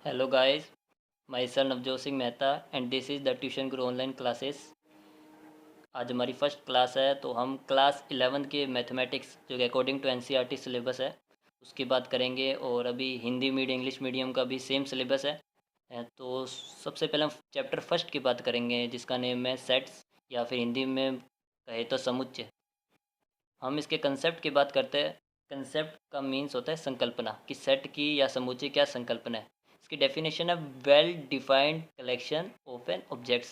Hello guys, myself Navjot Singh Mehta and this is the Tuition Guru online classes। आज हमारी first class है तो हम class 11 के मैथमेटिक्स जो कि अकॉर्डिंग टू एनसीईआरटी सिलेबस है उसकी बात करेंगे। और अभी हिंदी मीडियम इंग्लिश मीडियम का भी सेम सिलेबस है। तो सबसे पहले हम चैप्टर फर्स्ट की बात करेंगे जिसका नेम है सेट्स या फिर हिंदी में कहे तो समुच्चय। हम इसके कंसेप्ट की बात करते हैं। कंसेप्ट का मीन्स होता है संकल्पना कि सेट की या समूचे क्या संकल्पना है। इसकी डेफिनेशन है well defined collection of an objects.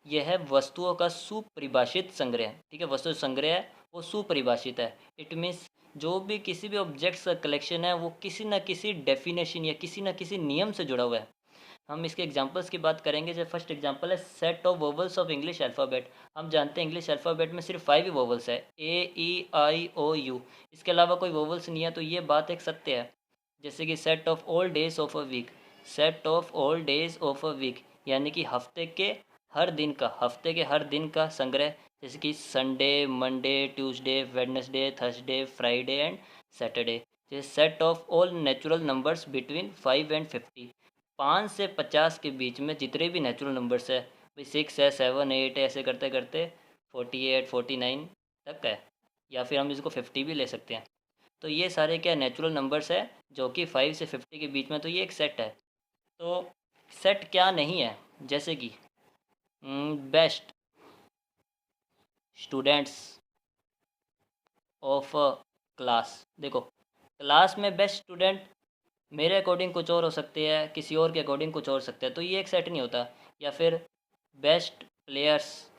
यह है वस्तुओं का सुपरिभाषित संग्रह। ठीक है, वस्तु संग्रह है वो सुपरिभाषित है। इट मीन्स जो भी किसी भी ऑब्जेक्ट्स का कलेक्शन है वो किसी न किसी डेफिनेशन या किसी न किसी नियम से जुड़ा हुआ है। हम इसके एग्जांपल्स की बात करेंगे। जैसे फर्स्ट एग्जांपल है set of vowels of English alphabet. हम जानते हैं इंग्लिश अल्फ़ाबेट में सिर्फ 5 ही वोवल्स है, ए ई आई ओ यू। इसके अलावा कोई वोवल्स नहीं है, तो ये बात एक सत्य है। जैसे कि set of all days of a week, set of all days of a week यानी कि हफ्ते के हर दिन का संग्रह। जैसे कि Sunday, Monday, Tuesday, Wednesday, Thursday, Friday and Saturday. जैसे set of all natural numbers between 5 and 50। 5 से 50 के बीच में जितने भी नेचुरल नंबर्स है, भाई 6 है, 7, 8 है, ऐसे करते करते 48, 49 तक है, या फिर हम इसको 50 भी ले सकते हैं। तो ये सारे क्या नेचुरल नंबर्स है जो कि 5 से 50 के बीच में, तो ये एक सेट है। तो सेट क्या नहीं है, जैसे कि बेस्ट स्टूडेंट्स ऑफ क्लास। देखो, क्लास में बेस्ट स्टूडेंट मेरे अकॉर्डिंग कुछ और हो सकते हैं, किसी और के अकॉर्डिंग कुछ और सकते हैं, तो ये एक सेट नहीं होता। या फिर best players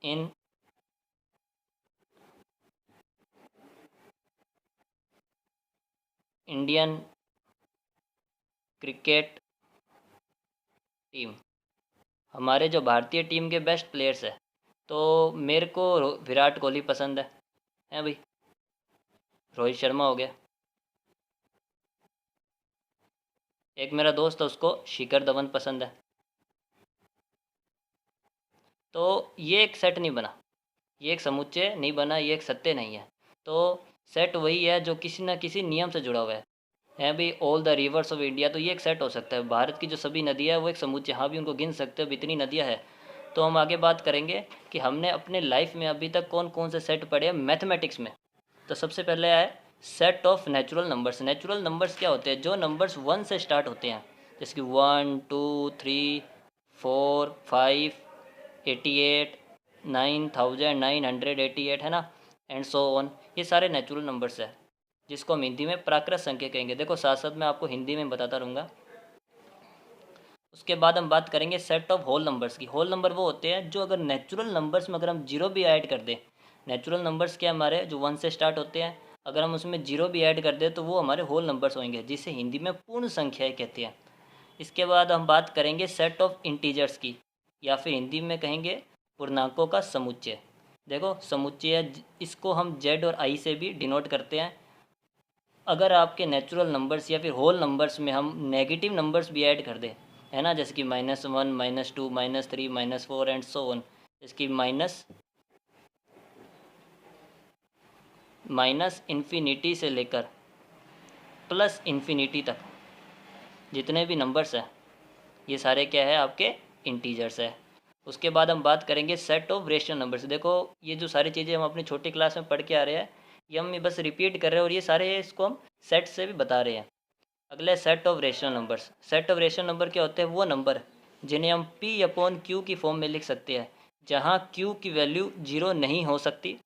in Indian cricket team, हमारे जो भारतीय टीम के बेस्ट प्लेयर्स है, तो मेरे को विराट कोहली पसंद है भाई, रोहित शर्मा हो गया। एक मेरा दोस्त है उसको शिखर धवन पसंद है। तो ये एक सेट नहीं बना, ये एक समुच्चय नहीं बना, ये एक सत्य नहीं है। तो सेट वही है जो किसी न किसी नियम से जुड़ा हुआ है भाई। All the reverse of India, तो ये एक सेट हो सकता है। भारत की जो सभी नदियाँ है वो एक समुच्चय, हाँ भी उनको गिन सकते हो, इतनी नदियाँ है। तो हम आगे बात करेंगे कि हमने अपने लाइफ में अभी तक कौन कौन से सेट पढ़े हैं मैथमेटिक्स में। तो सबसे पहले है set of natural numbers. Natural numbers क्या होते हैं? जो नंबर्स 1 से स्टार्ट होते हैं, जैसे कि 1, 2, 3, 4, 5, 88, 9988 है ना, एंड सो ऑन। ये सारे नेचुरल नंबर्स है जिसको हम हिंदी में प्राकृत संख्या कहेंगे। देखो, साथ साथ मैं आपको हिंदी में बताता रहूँगा। उसके बाद हम बात करेंगे सेट ऑफ होल नंबर्स की। होल नंबर वो होते हैं जो अगर नेचुरल नंबर्स में अगर हम जीरो भी ऐड कर दें, नेचुरल नंबर्स क्या हमारे जो 1 से स्टार्ट होते हैं, अगर हम उसमें जीरो भी ऐड कर दें तो वो हमारे होल नंबर्स होंगे, जिसे हिंदी में पूर्ण संख्याएँ कहते हैं। इसके बाद हम बात करेंगे सेट ऑफ इंटीजर्स की, या फिर हिंदी में कहेंगे पूर्णांकों का समुच्चय। देखो, समुच्चय इसको हम जेड और आई से भी डिनोट करते हैं। अगर आपके नेचुरल नंबर्स या फिर होल नंबर्स में हम नेगेटिव नंबर्स भी ऐड कर दें, है ना, जैसे कि -1, -2, -3, -4 एंड सो ऑन। इसकी माइनस इन्फिनिटी से लेकर प्लस इन्फिनिटी तक जितने भी नंबर्स हैं, ये सारे क्या है आपके इंटीजर्स है। उसके बाद हम बात करेंगे सेट ऑफ रेशनल नंबर्स। देखो, ये जो सारी चीज़ें हम अपनी छोटी क्लास में पढ़ के आ रहे हैं, ये हम बस रिपीट कर रहे हैं, और ये सारे इसको हम सेट से भी बता रहे हैं। अगला set of rational numbers. Set of rational number क्या होते हैं? वो नंबर जिन्हें हम पी अपॉन क्यू की फॉर्म में लिख सकते हैं, जहाँ क्यू की वैल्यू जीरो नहीं हो सकती,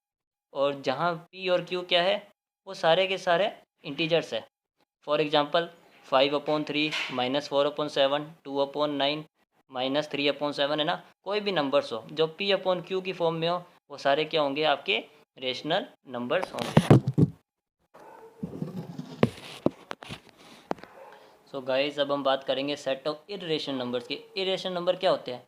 और जहाँ पी और क्यू क्या है, वो सारे के सारे इंटीजर्स है। फॉर एग्जांपल 5/3, -4/7, 2/9, -3/7, है ना। कोई भी नंबर्स हो जो पी अपॉन क्यू की फॉर्म में हो, वो सारे क्या होंगे? आपके रेशनल नंबर्स होंगे। सो गाइस, अब हम बात करेंगे सेट ऑफ इरेशनल नंबर्स की। इरेशनल नंबर क्या होते हैं?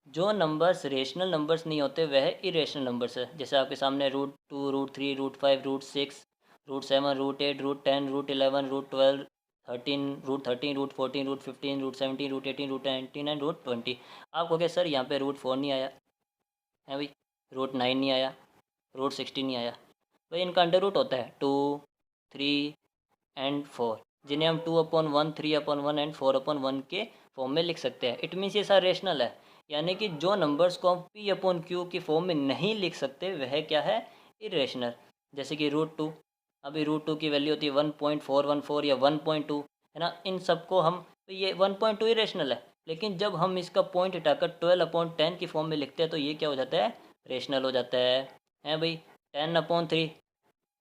जो नंबर्स रेशनल नंबर्स नहीं होते वह इरेशनल नंबर्स है। जैसे आपके सामने √2, √3, √5, √6, √7, √8, √10, √11, √12, 13, √13, √14, √15, √17, √18, √19 एंड √20। आपको क्या सर यहाँ पे √4 नहीं आया है भाई, √9 नहीं आया, √16 नहीं आया? भाई इनका अंडर रूट होता है 2, 3 एंड 4। जिन्हें हम 2/1, 3/1 एंड 4/1 के फॉर्म में लिख सकते हैं। इट मीन्स ये सारा रेशनल है, यानी कि जो नंबर्स को हम p/q की फॉर्म में नहीं लिख सकते वह क्या है, इरेशनल। जैसे कि √2, अभी √2 की वैल्यू होती है 1.414 या 1.2, है ना। इन सबको हम, तो ये 1.2 इरेशनल है, लेकिन जब हम इसका पॉइंट हटाकर 12/10 की फॉर्म में लिखते हैं तो ये क्या हो जाता है, रेशनल हो जाता है भाई। 10/3,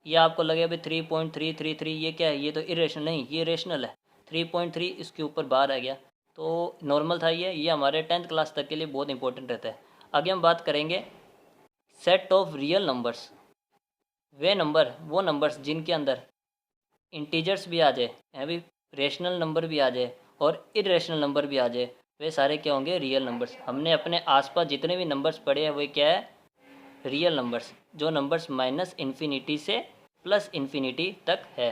ये आपको लगे भाई 3.333, ये क्या है, ये तो इरेशनल नहीं, ये रेशनल है। 3.3 इसके ऊपर बाहर आ गया, तो नॉर्मल था ये हमारे 10th क्लास तक के लिए बहुत इंपॉर्टेंट रहता है। आगे हम बात करेंगे सेट ऑफ रियल नंबर्स। वो नंबर्स जिनके अंदर इंटीजर्स भी आ जाए, है भी, रेशनल नंबर भी आ जाए और इरेशनल नंबर भी आ जाए, वे सारे क्या होंगे, रियल नंबर्स। हमने अपने आसपास जितने भी नंबर्स पढ़े हैं वो क्या है, रियल नंबर्स, जो नंबर्स -∞ से +∞ तक है।